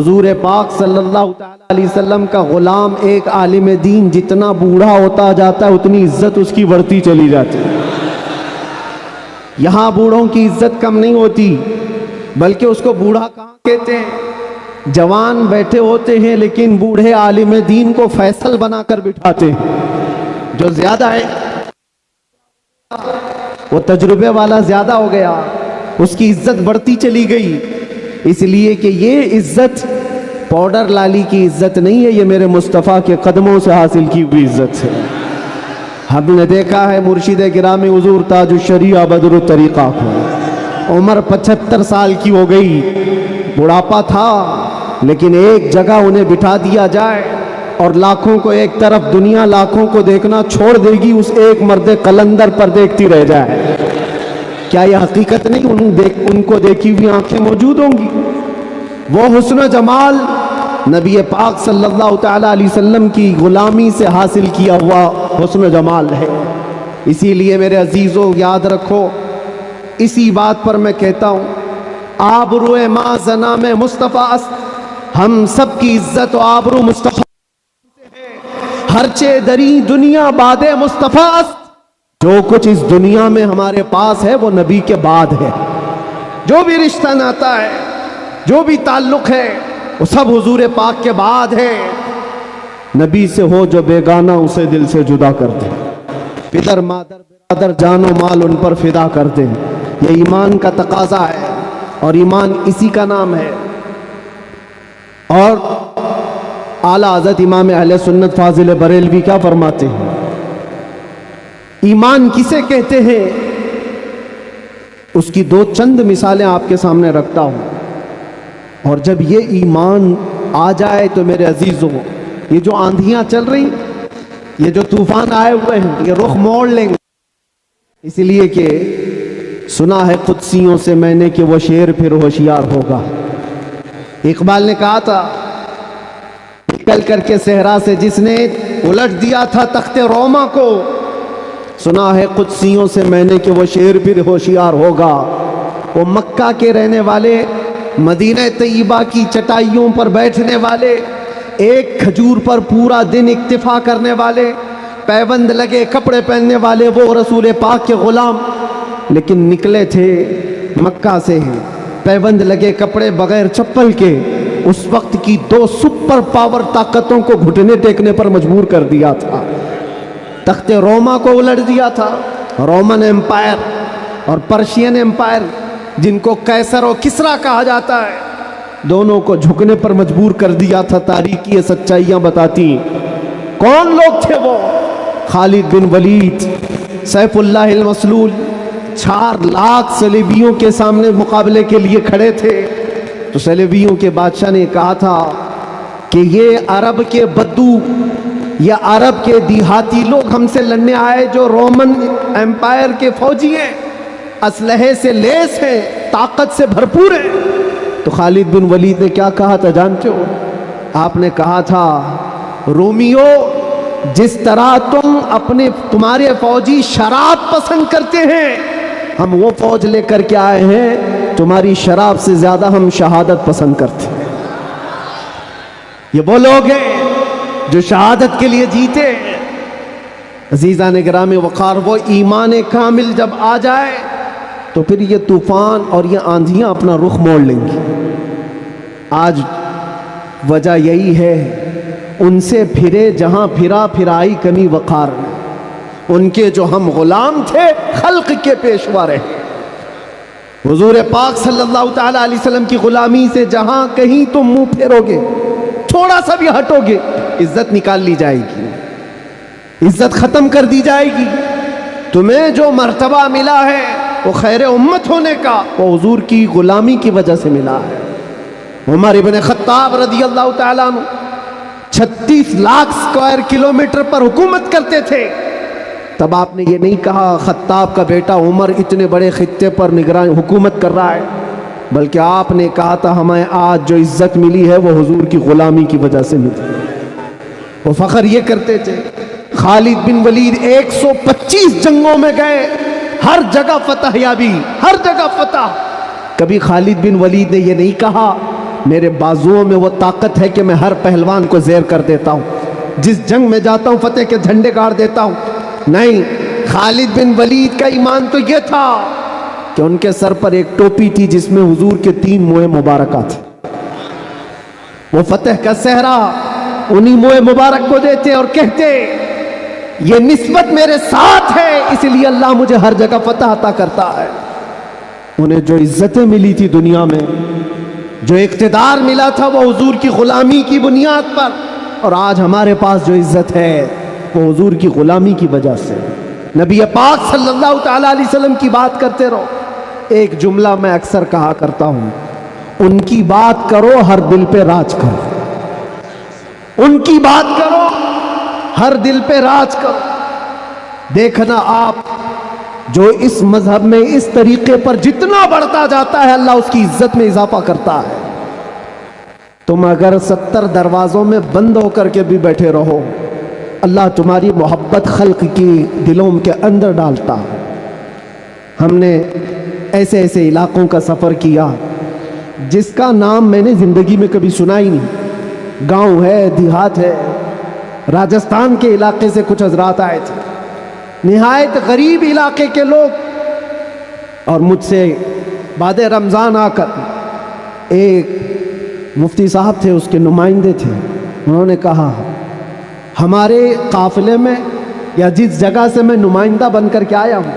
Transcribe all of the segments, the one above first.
حضور پاک صلی اللہ علیہ وسلم کا غلام ایک عالم دین جتنا بوڑھا ہوتا جاتا ہے اتنی عزت اس کی بڑھتی چلی جاتی ہے۔ یہاں بوڑھوں کی عزت کم نہیں ہوتی، بلکہ اس کو بوڑھا کہاں کہتے ہیں؟ جوان بیٹھے ہوتے ہیں لیکن بوڑھے عالم دین کو فیصل بنا کر بٹھاتے ہیں۔ جو زیادہ ہے وہ تجربے والا زیادہ ہو گیا، اس کی عزت بڑھتی چلی گئی، اس لیے کہ یہ عزت پاؤڈر لالی کی عزت نہیں ہے، یہ میرے مصطفیٰ کے قدموں سے حاصل کی ہوئی عزت ہے۔ ہم نے دیکھا ہے مرشد گرامی حضور تاج الشریعہ بدر الطریقہ کو، عمر 75 سال کی ہو گئی، بڑھاپا تھا، لیکن ایک جگہ انہیں بٹھا دیا جائے اور لاکھوں کو ایک طرف، دنیا لاکھوں کو دیکھنا چھوڑ دے گی، اس ایک مرد قلندر پر دیکھتی رہ جائے۔ کیا یہ حقیقت نہیں؟ ان کو دیکھی ہوئی آنکھیں موجود ہوں گی۔ وہ حسن و جمال نبی پاک صلی اللہ تعالی علیہ وسلم کی غلامی سے حاصل کیا ہوا حسن و جمال ہے۔ اسی لیے میرے عزیزوں یاد رکھو، اسی بات پر میں کہتا ہوں، آبرو ما زنام مصطفیٰ است، ہم سب کی عزت و آبرو مصطفیٰ سے ہے۔ ہرچے دری دنیا باد مصطفیٰ است، جو کچھ اس دنیا میں ہمارے پاس ہے وہ نبی کے بعد ہے۔ جو بھی رشتہ ناتا ہے، جو بھی تعلق ہے، وہ سب حضور پاک کے بعد ہے۔ نبی سے ہو جو بیگانہ اسے دل سے جدا کر دے، پدر مادر برادر جان و مال ان پر فدا کر دے۔ یہ ایمان کا تقاضا ہے اور ایمان اسی کا نام ہے۔ اور اعلیٰ حضرت امام اہل سنت فاضل بریلوی کیا فرماتے ہیں؟ ایمان کسے کہتے ہیں؟ اس کی دو چند مثالیں آپ کے سامنے رکھتا ہوں، اور جب یہ ایمان آ جائے تو میرے عزیزوں، یہ جو آندھیاں چل رہی، یہ جو طوفان آئے ہوئے ہیں، یہ رخ موڑ لیں گے، اس لیے کہ سنا ہے قدسیوں سے میں نے کہ وہ شیر پھر ہوشیار ہوگا۔ اقبال نے کہا تھا، نکل کر کے صحرا سے جس نے الٹ دیا تھا تخت روما کو، سنا ہے قدسیوں سے میں نے کہ وہ شیر پھر ہوشیار ہوگا۔ وہ مکہ کے رہنے والے، مدینہ طیبہ کی چٹائیوں پر بیٹھنے والے، ایک کھجور پر پورا دن اکتفا کرنے والے، پیبند لگے کپڑے پہننے والے، وہ رسول پاک کے غلام، لیکن نکلے تھے مکہ سے پیبند لگے کپڑے بغیر چپل کے۔ اس وقت کی دو سپر پاور طاقتوں کو گھٹنے ٹیکنے پر مجبور کر دیا تھا۔ تخت روما کو الٹ دیا تھا، رومن امپائر، اور پرشین امپائر جن کو قیصر و کسریٰ کہا جاتا ہے، دونوں کو جھکنے پر مجبور کر دیا تھا۔ تاریخی یہ سچائیاں بتاتی ہیں۔ کون لوگ تھے وہ؟ خالد بن ولید، سیف اللہ المسلول، 4 لاکھ صلیبیوں کے سامنے مقابلے کے لیے کھڑے تھے۔ تو صلیبیوں کے بادشاہ نے کہا تھا کہ یہ عرب کے بدو یا عرب کے دیہاتی لوگ ہم سے لڑنے آئے، جو رومن امپائر کے فوجی ہیں، اسلحے سے لیس ہیں، طاقت سے بھرپور ہیں۔ تو خالد بن ولید نے کیا کہا تھا جانتے ہو؟ آپ نے کہا تھا، رومیو، جس طرح تمہارے فوجی شراب پسند کرتے ہیں، ہم وہ فوج لے کر کے آئے ہیں، تمہاری شراب سے زیادہ ہم شہادت پسند کرتے ہیں۔ یہ وہ لوگ ہیں جو شہادت کے لیے جیتے۔ عزیزان گرامی وقار، وہ ایمان کامل جب آ جائے تو پھر یہ طوفان اور یہ آندھیاں اپنا رخ موڑ لیں گی۔ آج وجہ یہی ہے، ان سے پھرے جہاں پھرا پھرائی کمی وقار، ان کے جو ہم غلام تھے خلق کے پیشوا رہے۔ حضور پاک صلی اللہ تعالی علیہ وسلم کی غلامی سے جہاں کہیں تم منہ پھیرو گے، تھوڑا سا بھی ہٹو گے، عزت نکال لی جائے گی، عزت ختم کر دی جائے گی۔ تمہیں جو مرتبہ ملا ہے وہ خیر امت ہونے کا، وہ حضور کی غلامی کی وجہ سے ملا ہے۔ عمر ابن خطاب رضی اللہ تعالیٰ عنہ 36 لاکھ اسکوائر کلومیٹر پر حکومت کرتے تھے۔ تب آپ نے یہ نہیں کہا خطاب کا بیٹا عمر اتنے بڑے خطے پر نگران حکومت کر رہا ہے، بلکہ آپ نے کہا تھا ہمیں آج جو عزت ملی ہے وہ حضور کی غلامی کی وجہ سے ملی۔ وہ فخر یہ کرتے تھے، خالد بن ولید 125 جنگوں میں گئے، ہر جگہ فتح یابی، ہر جگہ فتح۔ کبھی خالد بن ولید نے یہ نہیں کہا میرے بازوؤں میں وہ طاقت ہے کہ میں ہر پہلوان کو زیر کر دیتا ہوں، جس جنگ میں جاتا ہوں فتح کے جھنڈے گاڑ دیتا ہوں۔ نہیں، خالد بن ولید کا ایمان تو یہ تھا کہ ان کے سر پر ایک ٹوپی تھی جس میں حضور کے 3 موئے مبارکہ تھے۔ وہ فتح کا صحرا انہی موئے مبارک کو دیتے اور کہتے یہ نسبت میرے ساتھ ہے، اس لیے اللہ مجھے ہر جگہ فتح عطا کرتا ہے۔ انہیں جو عزتیں ملی تھی دنیا میں، جو اقتدار ملا تھا، وہ حضور کی غلامی کی بنیاد پر، اور آج ہمارے پاس جو عزت ہے وہ حضور کی غلامی کی وجہ سے۔ نبی پاک صلی اللہ تعالیٰ علیہ وسلم کی بات کرتے رہو۔ ایک جملہ میں اکثر کہا کرتا ہوں، ان کی بات کرو ہر دل پہ راج کرو، ان کی بات کرو ہر دل پہ راج کرو۔ دیکھنا آپ جو اس مذہب میں اس طریقے پر جتنا بڑھتا جاتا ہے اللہ اس کی عزت میں اضافہ کرتا ہے۔ تم اگر 70 دروازوں میں بند ہو کر کے بھی بیٹھے رہو، اللہ تمہاری محبت خلق کی دلوں کے اندر ڈالتا ہے۔ ہم نے ایسے ایسے علاقوں کا سفر کیا جس کا نام میں نے زندگی میں کبھی سنا ہی نہیں، گاؤں ہے، دیہات ہے۔ راجستھان کے علاقے سے کچھ حضرات آئے تھے، نہایت غریب علاقے کے لوگ، اور مجھ سے بعد رمضان آ کر ایک مفتی صاحب تھے، اس کے نمائندے تھے، انہوں نے کہا ہمارے قافلے میں یا جس جگہ سے میں نمائندہ بن کر کے آیا ہوں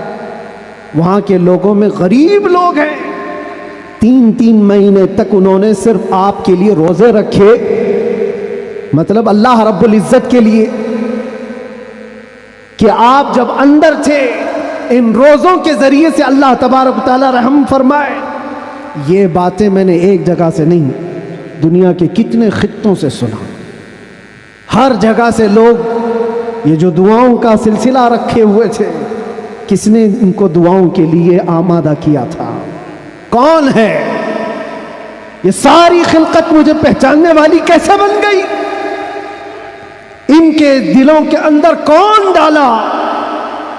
وہاں کے لوگوں میں غریب لوگ ہیں، 3 مہینے تک انہوں نے صرف آپ کے لیے روزے رکھے، مطلب اللہ رب العزت کے لیے، کہ آپ جب اندر تھے ان روزوں کے ذریعے سے اللہ تبارک و تعالی رحم فرمائے۔ یہ باتیں میں نے ایک جگہ سے نہیں، دنیا کے کتنے خطوں سے سنا۔ ہر جگہ سے لوگ یہ جو دعاؤں کا سلسلہ رکھے ہوئے تھے، کس نے ان کو دعاؤں کے لیے آمادہ کیا تھا؟ کون ہے؟ یہ ساری خلقت مجھے پہچاننے والی کیسے بن گئی؟ ان کے دلوں کے اندر کون ڈالا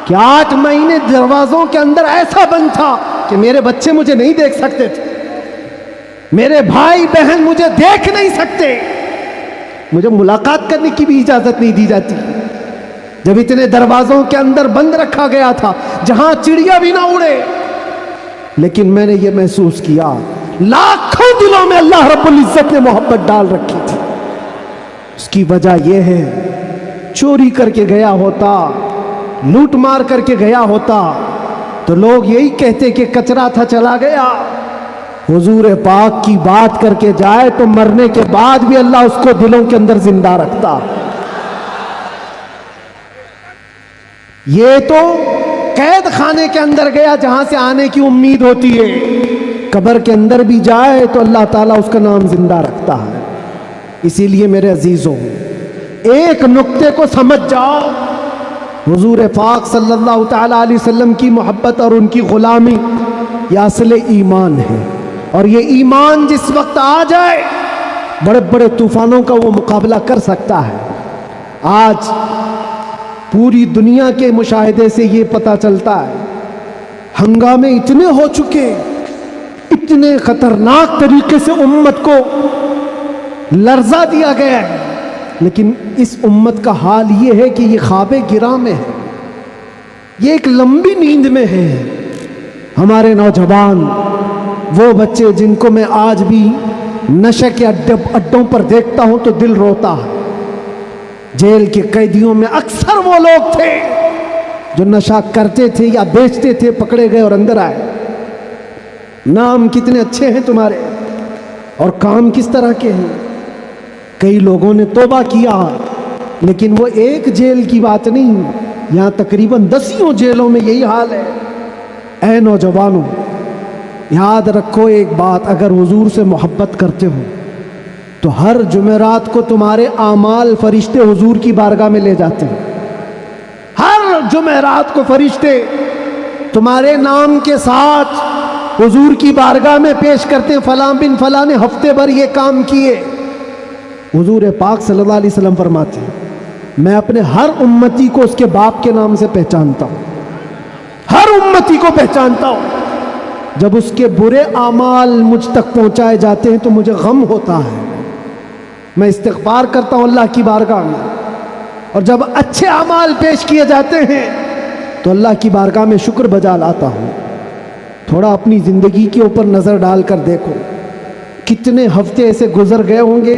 کہ 8 مہینے دروازوں کے اندر ایسا بند تھا کہ میرے بچے مجھے نہیں دیکھ سکتے تھے، میرے بھائی بہن مجھے دیکھ نہیں سکتے، مجھے ملاقات کرنے کی بھی اجازت نہیں دی جاتی، جب اتنے دروازوں کے اندر بند رکھا گیا تھا جہاں چڑیا بھی نہ اڑے۔ لیکن میں نے یہ محسوس کیا لاکھوں دلوں میں اللہ رب العزت نے محبت ڈال رکھی تھی۔ اس کی وجہ یہ ہے، چوری کر کے گیا ہوتا، لوٹ مار کر کے گیا ہوتا تو لوگ یہی کہتے کہ کچرا تھا چلا گیا۔ حضور پاک کی بات کر کے جائے تو مرنے کے بعد بھی اللہ اس کو دلوں کے اندر زندہ رکھتا۔ یہ تو قید خانے کے اندر گیا جہاں سے آنے کی امید ہوتی ہے، قبر کے اندر بھی جائے تو اللہ تعالیٰ اس کا نام زندہ رکھتا ہے۔ اسی لیے میرے عزیزوں، ایک نقطے کو سمجھ جاؤ، حضور پاک صلی اللہ تعالیٰ علیہ وسلم کی محبت اور ان کی غلامی یہ اصل ایمان ہے، اور یہ ایمان جس وقت آ جائے بڑے بڑے طوفانوں کا وہ مقابلہ کر سکتا ہے۔ آج پوری دنیا کے مشاہدے سے یہ پتہ چلتا ہے، ہنگامے اتنے ہو چکے، اتنے خطرناک طریقے سے امت کو لرزا دیا گیا ہے، لیکن اس امت کا حال یہ ہے کہ یہ خواب گراں میں ہے، یہ ایک لمبی نیند میں ہے۔ ہمارے نوجوان، وہ بچے جن کو میں آج بھی نشے کے اڈوں پر دیکھتا ہوں تو دل روتا ہے۔ جیل کے قیدیوں میں اکثر وہ لوگ تھے جو نشہ کرتے تھے یا بیچتے تھے، پکڑے گئے اور اندر آئے۔ نام کتنے اچھے ہیں تمہارے اور کام کس طرح کے ہیں۔ کئی لوگوں نے توبہ کیا، لیکن وہ ایک جیل کی بات نہیں، یہاں تقریباً 10 جیلوں میں یہی حال ہے۔ اے نوجوانوں، یاد رکھو ایک بات، اگر حضور سے محبت کرتے ہو تو ہر جمعرات کو تمہارے اعمال فرشتے حضور کی بارگاہ میں لے جاتے ہیں۔ ہر جمعرات کو فرشتے تمہارے نام کے ساتھ حضور کی بارگاہ میں پیش کرتے ہیں، فلاں بن فلاں نے ہفتے بھر یہ کام کیے۔ حضور پاک صلی اللہ علیہ وسلم فرماتے ہیں، میں اپنے ہر امتی کو اس کے باپ کے نام سے پہچانتا ہوں، ہر امتی کو پہچانتا ہوں۔ جب اس کے برے اعمال مجھ تک پہنچائے جاتے ہیں تو مجھے غم ہوتا ہے، میں استغفار کرتا ہوں اللہ کی بارگاہ میں، اور جب اچھے اعمال پیش کیے جاتے ہیں تو اللہ کی بارگاہ میں شکر بجا لاتا ہوں۔ تھوڑا اپنی زندگی کے اوپر نظر ڈال کر دیکھو، کتنے ہفتے ایسے گزر گئے ہوں گے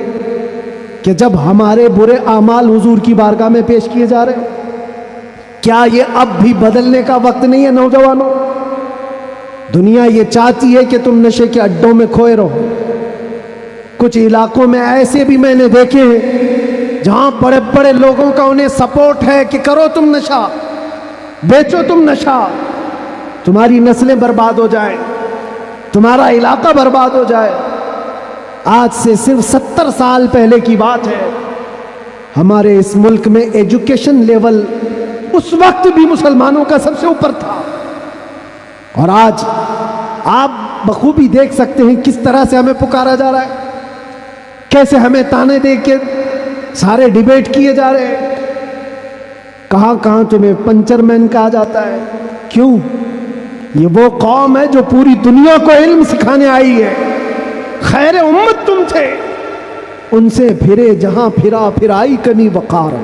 کہ جب ہمارے برے اعمال حضور کی بارگاہ میں پیش کیے جا رہے ہیں۔ کیا یہ اب بھی بدلنے کا وقت نہیں ہے نوجوانوں؟ دنیا یہ چاہتی ہے کہ تم نشے کے اڈوں میں کھوئے رہو۔ کچھ علاقوں میں ایسے بھی میں نے دیکھے ہیں جہاں بڑے بڑے لوگوں کا انہیں سپورٹ ہے کہ کرو تم نشہ، بیچو تم نشہ، تمہاری نسلیں برباد ہو جائیں، تمہارا علاقہ برباد ہو جائے۔ آج سے صرف 70 سال پہلے کی بات ہے، ہمارے اس ملک میں ایجوکیشن لیول اس وقت بھی مسلمانوں کا سب سے اوپر تھا، اور آج آپ بخوبی دیکھ سکتے ہیں کس طرح سے ہمیں پکارا جا رہا ہے، کیسے ہمیں تانے دے کے سارے ڈیبیٹ کیے جا رہے ہیں۔ کہاں کہاں تمہیں پنچر مین کہا جاتا ہے۔ کیوں؟ یہ وہ قوم ہے جو پوری دنیا کو علم سکھانے آئی ہے، خیر امت تم تھے، ان سے پھرے جہاں پھرا پھرائی کنی وقار۔